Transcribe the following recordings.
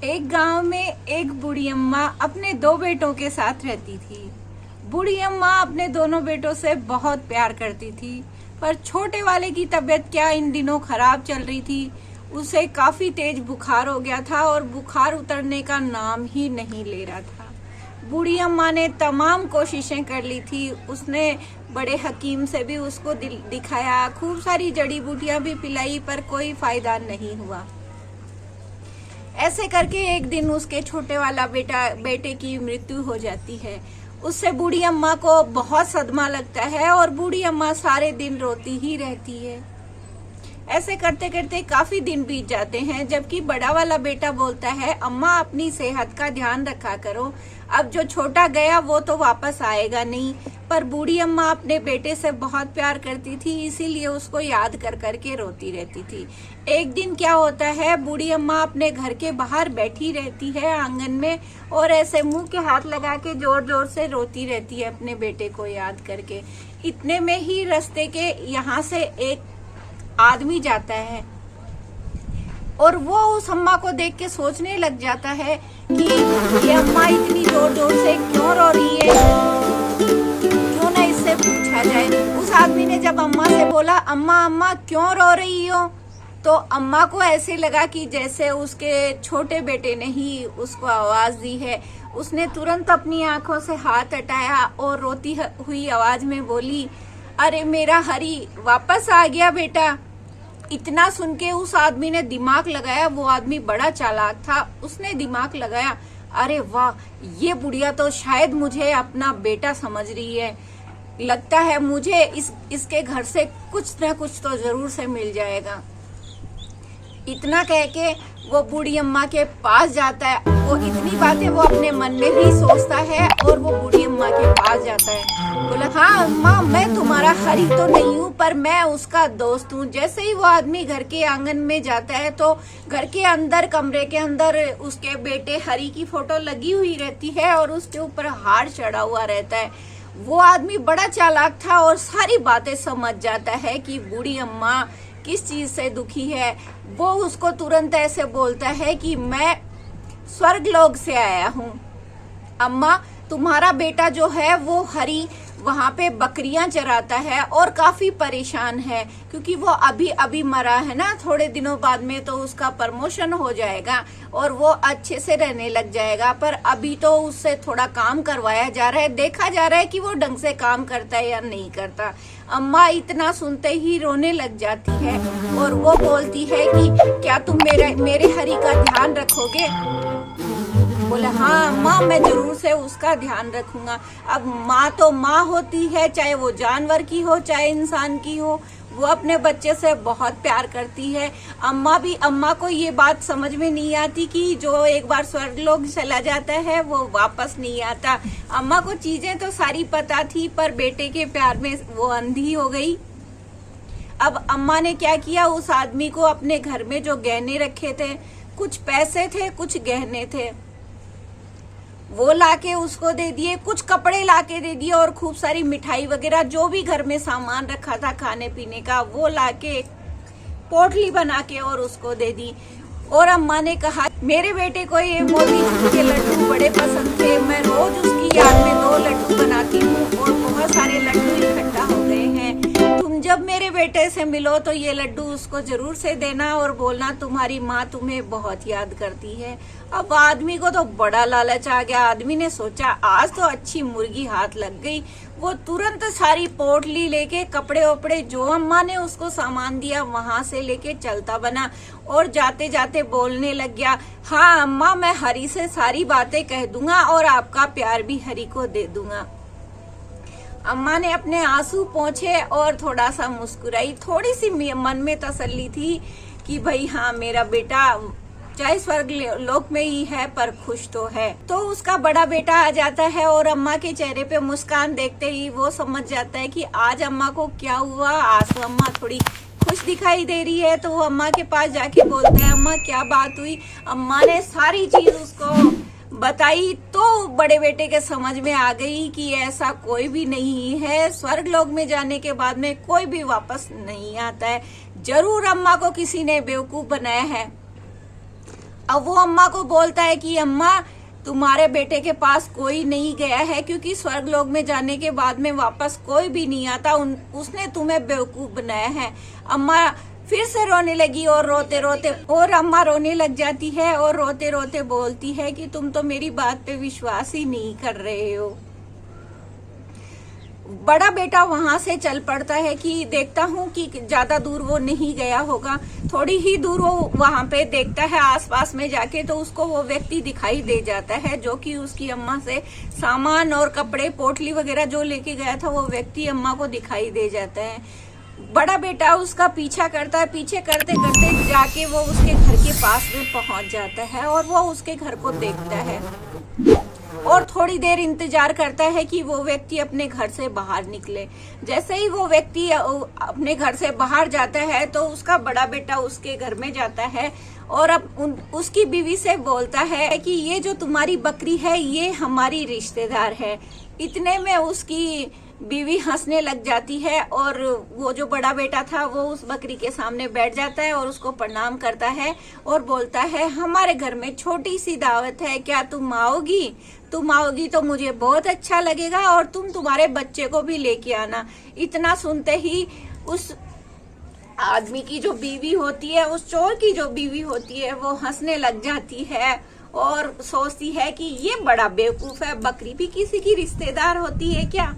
एक गांव में एक बूढ़ी अम्मा अपने दो बेटों के साथ रहती थी। बूढ़ी अम्मा अपने दोनों बेटों से बहुत प्यार करती थी, पर छोटे वाले की तबीयत क्या इन दिनों खराब चल रही थी। उसे काफी तेज बुखार हो गया था और बुखार उतरने का नाम ही नहीं ले रहा था। बूढ़ी अम्मा ने तमाम कोशिशें कर ली थी। उसने बड़े हकीम से भी उसको दिखाया, खूब सारी जड़ी बूटियां भी पिलाई, पर कोई फायदा नहीं हुआ। ऐसे करके एक दिन उसके छोटे वाला बेटे की मृत्यु हो जाती है। उससे बूढ़ी अम्मा को बहुत सदमा लगता है और बूढ़ी अम्मा सारे दिन रोती ही रहती है। ऐसे करते करते काफी दिन बीत जाते हैं, जबकि बड़ा वाला बेटा बोलता है, अम्मा अपनी सेहत का ध्यान रखा करो, अब जो छोटा गया वो तो वापस आएगा नहीं। पर बूढ़ी अम्मा अपने बेटे से बहुत प्यार करती थी, इसीलिए उसको याद कर करके रोती रहती थी। एक दिन क्या होता है, बूढ़ी अम्मा अपने घर के बाहर बैठी रहती है आंगन में और ऐसे मुंह के हाथ लगा के जोर जोर से रोती रहती है अपने बेटे को याद करके। इतने में ही रास्ते के यहाँ से एक आदमी जाता है और वो उस अम्मा को देख के सोचने लग जाता है कि ये अम्मा इतनी जोर जोर से क्यों रो रही है, क्यों ना इससे पूछा जाए। उस आदमी ने जब अम्मा से बोला, अम्मा अम्मा क्यों रो रही हो, तो अम्मा को ऐसे लगा कि जैसे उसके छोटे बेटे ने ही उसको आवाज दी है। उसने तुरंत अपनी आंखों से हाथ हटाया और रोती हुई आवाज में बोली, अरे मेरा हरी वापस आ गया बेटा। इतना सुन के उस आदमी ने दिमाग लगाया। वो आदमी बड़ा चालाक था, उसने दिमाग लगाया, अरे वाह, ये बुढ़िया तो शायद मुझे अपना बेटा समझ रही है। लगता है मुझे इसके घर से कुछ न कुछ तो जरूर से मिल जाएगा। इतना कह के वो बूढ़ी अम्मा के पास जाता है। वो इतनी बातें वो अपने मन में ही सोचता है और वो बूढ़ी अम्मा के पास जाता है। बोला, हाँ अम्मा, मैं तुम्हारा हरी तो नहीं हूँ, पर मैं उसका दोस्त हूँ। जैसे ही वो आदमी घर के आंगन में जाता है तो घर के अंदर, कमरे के अंदर उसके बेटे हरी की फोटो लगी हुई रहती है और उसके ऊपर हार चढ़ा हुआ रहता है। वो आदमी बड़ा चालाक था और सारी बातें समझ जाता है कि बूढ़ी अम्मा किस चीज से दुखी है। वो उसको तुरंत ऐसे बोलता है कि मैं स्वर्गलोक से आया हूँ। अम्मा, तुम्हारा बेटा जो है वो हरी वहां पे बकरियां चराता है और काफी परेशान है, क्योंकि वो अभी अभी मरा है ना। थोड़े दिनों बाद में तो उसका प्रमोशन हो जाएगा और वो अच्छे से रहने लग जाएगा, पर अभी तो उससे थोड़ा काम करवाया जा रहा है, देखा जा रहा है कि वो ढंग से काम करता है या नहीं करता। अम्मा इतना सुनते ही रोने लग जाती है और वो बोलती है कि क्या तुम मेरे हरी का ध्यान रखोगे। बोले, हाँ माँ, मैं जरूर से उसका ध्यान रखूंगा। अब माँ तो माँ होती है, चाहे वो जानवर की हो चाहे इंसान की हो, वो अपने बच्चे से बहुत प्यार करती है। अम्मा को ये बात समझ में नहीं आती कि जो एक बार स्वर्गलोक चला जाता है वो वापस नहीं आता। अम्मा को चीजें तो सारी पता थी, पर बेटे के प्यार में वो अंधी हो गई। अब अम्मा ने क्या किया, उस आदमी को अपने घर में जो गहने रखे थे, कुछ पैसे थे, कुछ गहने थे, वो लाके उसको दे दिए। कुछ कपड़े लाके दे दिए और खूब सारी मिठाई वगैरह जो भी घर में सामान रखा था खाने पीने का, वो लाके पोटली बना के और उसको दे दी। और अम्मा ने कहा, मेरे बेटे को ये मोतीचूर के लड्डू बड़े पसंद थे, मैं रोज उसकी याद में 2 लड्डू बनाती हूँ और बहुत सारे लड्डू इकट्ठा हो गए हैं। तुम जब मेरे बेटे से मिलो तो ये लड्डू उसको जरूर से देना और बोलना तुम्हारी माँ तुम्हें बहुत याद करती है। अब आदमी को तो बड़ा लालच आ गया। आदमी ने सोचा, आज तो अच्छी मुर्गी हाथ लग गई। वो तुरंत सारी पोटली लेके, कपड़े वपड़े जो अम्मा ने उसको सामान दिया वहां से लेके चलता बना और जाते जाते बोलने लग गया, हाँ अम्मा, मैं हरी से सारी बातें कह दूंगा और आपका प्यार भी हरी को दे दूंगा। अम्मा ने अपने आंसू पोंछे और थोड़ा सा मुस्कुराई। थोड़ी सी मन में तसल्ली थी कि भाई हाँ, मेरा बेटा चाहे स्वर्ग लोक में ही है पर खुश तो है। तो उसका बड़ा बेटा आ जाता है और अम्मा के चेहरे पे मुस्कान देखते ही वो समझ जाता है कि आज अम्मा को क्या हुआ। आज तो अम्मा थोड़ी खुश दिखाई दे रही है। तो वो अम्मा के पास जाके बोलते हैं, अम्मा क्या बात हुई। अम्मा ने सारी चीज उसको बताई तो बड़े बेटे के समझ में आ गई कि ऐसा कोई भी नहीं है, स्वर्ग लोक में जाने के बाद में कोई भी वापस नहीं आता है, जरूर अम्मा को किसी ने बेवकूफ बनाया है। अब वो अम्मा को बोलता है कि अम्मा तुम्हारे बेटे के पास कोई नहीं गया है, क्योंकि स्वर्ग लोक में जाने के बाद में वापस कोई भी नहीं आता, उसने तुम्हें बेवकूफ बनाया है। अम्मा फिर से रोने लगी और रोते रोते और अम्मा रोने लग जाती है और रोते रोते बोलती है कि तुम तो मेरी बात पे विश्वास ही नहीं कर रहे हो। बड़ा बेटा वहां से चल पड़ता है कि देखता हूँ कि ज्यादा दूर वो नहीं गया होगा। थोड़ी ही दूर वो वहां पे देखता है आसपास में जाके, तो उसको वो व्यक्ति दिखाई दे जाता है जो कि उसकी अम्मा से सामान और कपड़े पोटली वगैरह जो लेके गया था, वो व्यक्ति अम्मा को दिखाई दे जाता है। बड़ा बेटा उसका पीछा करता है, पीछे करते करते जाके वो उसके घर के पास में पहुंच जाता है और वो उसके घर को देखता है और थोड़ी देर इंतजार करता है कि वो व्यक्ति अपने घर से बाहर निकले। जैसे ही वो व्यक्ति अपने घर से बाहर जाता है तो उसका बड़ा बेटा उसके घर में जाता है और अब उसकी बीवी से बोलता है कि ये जो तुम्हारी बकरी है ये हमारी रिश्तेदार है। इतने में उसकी बीवी हंसने लग जाती है और वो जो बड़ा बेटा था वो उस बकरी के सामने बैठ जाता है और उसको प्रणाम करता है और बोलता है हमारे घर में छोटी सी दावत है, क्या तुम आओगी? तुम आओगी तो मुझे बहुत अच्छा लगेगा और तुम तुम्हारे बच्चे को भी लेके आना। इतना सुनते ही उस आदमी की जो बीवी होती है, उस चोर की जो बीवी होती है, वो हंसने लग जाती है और सोचती है कि ये बड़ा बेवकूफ है, बकरी भी किसी की रिश्तेदार होती है क्या?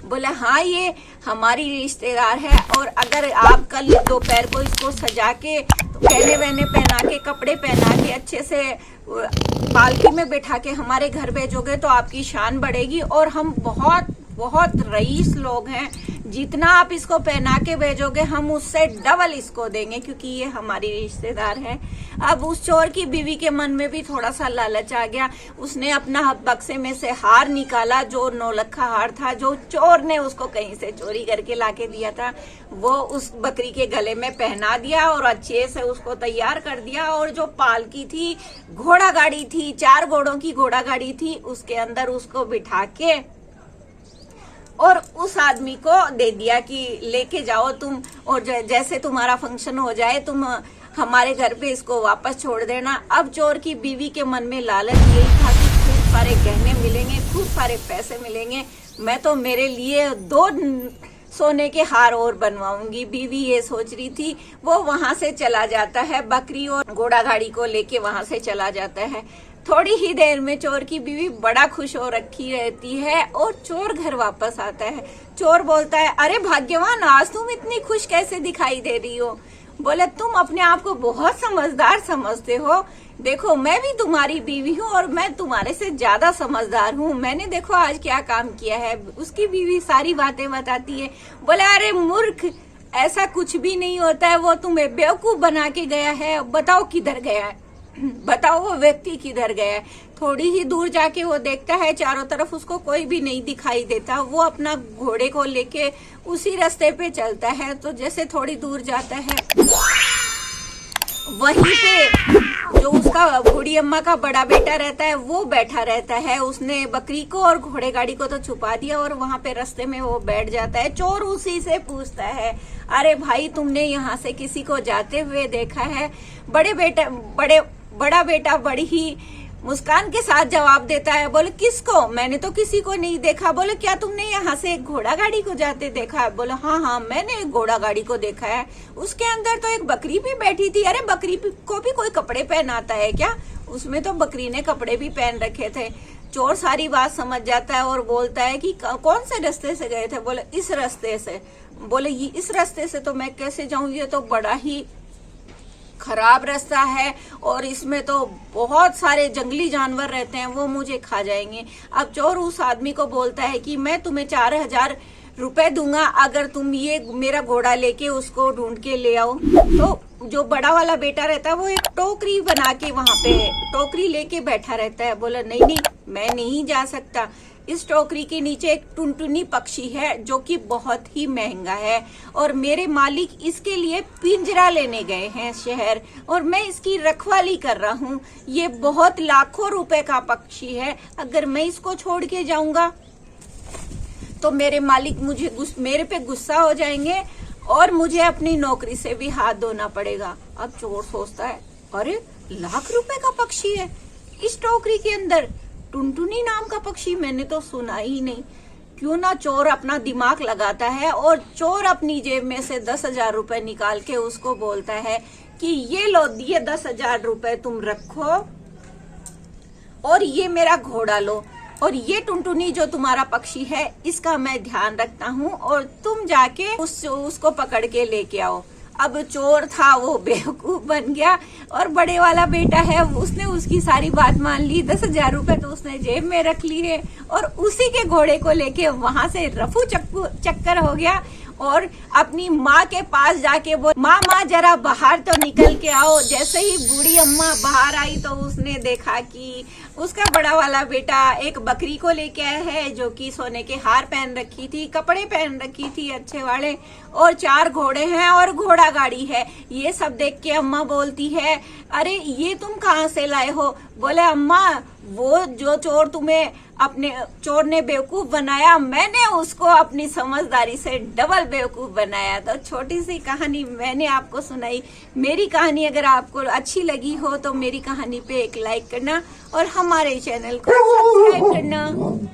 बोला हाँ ये हमारी रिश्तेदार है और अगर आप कल दोपहर को इसको सजा के गहने वहने पहना के कपड़े पहना के अच्छे से पालकी में बैठा के हमारे घर भेजोगे तो आपकी शान बढ़ेगी और हम बहुत बहुत रईस लोग हैं, जितना आप इसको पहना के भेजोगे हम उससे डबल इसको देंगे क्योंकि ये हमारी रिश्तेदार है। अब उस चोर की बीवी के मन में भी थोड़ा सा लालच आ गया। उसने अपना बक्से में से हार निकाला, जो 9 लखा हार था जो चोर ने उसको कहीं से चोरी करके लाके दिया था, वो उस बकरी के गले में पहना दिया और अच्छे से उसको तैयार कर दिया। और जो पालकी थी, घोड़ा गाड़ी थी, 4 घोड़ों की घोड़ा गाड़ी थी, उसके अंदर उसको बिठा के और उस आदमी को दे दिया कि लेके जाओ तुम, और जैसे तुम्हारा फंक्शन हो जाए तुम हमारे घर पे इसको वापस छोड़ देना। अब चोर की बीवी के मन में लालच यही था कि खूब सारे गहने मिलेंगे, खूब सारे पैसे मिलेंगे, मैं तो मेरे लिए 2 सोने के हार और बनवाऊंगी। बीवी ये सोच रही थी। वो वहां से चला जाता है, बकरी और घोड़ा गाड़ी को लेके वहां से चला जाता है। थोड़ी ही देर में चोर की बीवी बड़ा खुश हो रखी रहती है और चोर घर वापस आता है। चोर बोलता है अरे भाग्यवान, आज तुम इतनी खुश कैसे दिखाई दे रही हो? बोले तुम अपने आप को बहुत समझदार समझते हो, देखो मैं भी तुम्हारी बीवी हूँ और मैं तुम्हारे से ज्यादा समझदार हूँ। मैंने देखो आज क्या काम किया है। उसकी बीवी सारी बातें बताती है। बोले अरे मूर्ख, ऐसा कुछ भी नहीं होता है, वो तुम्हें बेवकूफ बना के गया है। बताओ किधर गया है, बताओ वो व्यक्ति किधर गया है। थोड़ी ही दूर जाके वो देखता है चारों तरफ उसको कोई भी नहीं दिखाई देता। वो अपना घोड़े को लेके उसी रास्ते पे चलता है। तो जैसे थोड़ी दूर जाता है, वहीं पे जो उसका बूढ़ी अम्मा का बड़ा बेटा रहता है वो बैठा रहता है। उसने बकरी को और घोड़े गाड़ी को तो छुपा दिया और वहां पे रास्ते में वो बैठ जाता है। चोर उसी से पूछता है अरे भाई, तुमने यहाँ से किसी को जाते हुए देखा है? बड़ा बेटा बड़ी ही मुस्कान के साथ जवाब देता है। बोले किसको? मैंने तो किसी को नहीं देखा। बोले क्या तुमने यहाँ से एक घोड़ा गाड़ी को जाते देखा है? बोले हाँ मैंने एक घोड़ा गाड़ी को देखा है, उसके अंदर तो एक बकरी भी बैठी थी। अरे बकरी को भी कोई कपड़े पहनाता है क्या? उसमें तो बकरी ने कपड़े भी पहन रखे थे। चोर सारी बात समझ जाता है और बोलता है कि कौन से रास्ते से गए थे? बोले इस रास्ते से। बोले ये इस रास्ते से तो मैं कैसे जाऊं, ये तो बड़ा ही खराब रास्ता है और इसमें तो बहुत सारे जंगली जानवर रहते हैं, वो मुझे खा जाएंगे। अब चोर उस आदमी को बोलता है कि मैं तुम्हें 4000 रुपए दूंगा अगर तुम ये मेरा घोड़ा लेके उसको ढूंढ के ले आओ। तो जो बड़ा वाला बेटा रहता है वो एक टोकरी बना के वहां पे टोकरी लेके बैठा रहता है। बोला नहीं मैं नहीं जा सकता, इस टोकरी के नीचे एक टुनटुनी पक्षी है जो कि बहुत ही महंगा है और मेरे मालिक इसके लिए पिंजरा लेने गए हैं शहर और मैं इसकी रखवाली कर रहा हूँ। ये बहुत लाखों रुपए का पक्षी है, अगर मैं इसको छोड़ के जाऊंगा तो मेरे मालिक मेरे पे गुस्सा हो जाएंगे और मुझे अपनी नौकरी से भी हाथ धोना पड़ेगा। अब चोर सोचता है अरे लाख रुपए का पक्षी है इस टोकरी के अंदर। टुनटुनी नाम का पक्षी मैंने तो सुना ही नहीं। क्यों ना चोर अपना दिमाग लगाता है और चोर अपनी जेब में से 10,000 रुपए निकाल के उसको बोलता है कि ये लो, ये 10,000 रुपए तुम रखो और ये मेरा घोड़ा लो, और ये टुनटुनी जो तुम्हारा पक्षी है इसका मैं ध्यान रखता हूँ, और तुम जाके उसको पकड़ के लेके आओ। अब चोर था वो बेवकूफ बन गया, और बड़े वाला बेटा है उसने उसकी सारी बात मान ली। 10,000 रुपए तो उसने जेब में रख लिए और उसी के घोड़े को लेके वहां से रफू चक्कर हो गया, और अपनी माँ के पास जाके बोल, माँ जरा बाहर तो निकल के आओ। जैसे ही बूढ़ी अम्मा बाहर आई तो उसने देखा कि उसका बड़ा वाला बेटा एक बकरी को लेके आया है जो कि सोने के हार पहन रखी थी, कपड़े पहन रखी थी अच्छे वाले, और 4 घोड़े हैं और घोड़ा गाड़ी है। ये सब देख के अम्मा बोलती है, अरे ये तुम कहाँ से लाए हो? बोले, अम्मा वो जो चोर ने बेवकूफ बनाया, मैंने उसको अपनी समझदारी से डबल बेवकूफ बनाया। तो छोटी सी कहानी मैंने आपको सुनाई। मेरी कहानी अगर आपको अच्छी लगी हो तो मेरी कहानी पे एक लाइक करना और हमारे चैनल को सब्सक्राइब करना।